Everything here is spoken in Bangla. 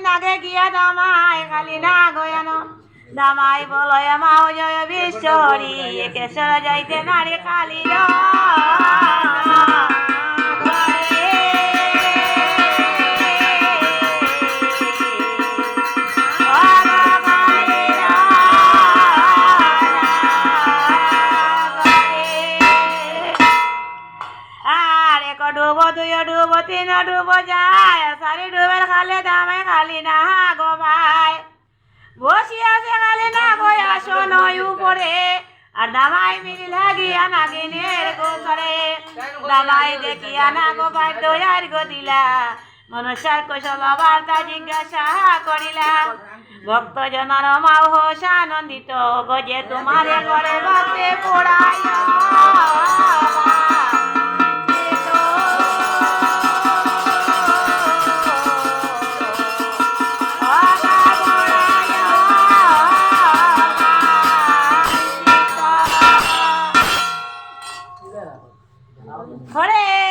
নাগে গিয়া দামাই খালি না গয়ানো দামাই বলয় মাও জয় বিশ্বহরি কেশর যাইতে নারী খালি ডুবো দুই ডুবো তিন ডুবো যায় সারি ডুবের খালে দামে খালি না গো ভাই বসি আছে খালি না গো আসো নয় উপরে আর দামাই মিলি লাগিয়া নাগিনের গো করে দামাই দেখিয়া না গো ভাই দয়ার গো দিলা মনুষ্যার কৌশল বার্তা জিজ্ঞাসা করিলা ভক্ত জনার মাও হোস আনন্দিত গজে তোমারে ঘরে ভক্তে পড়ায় হরে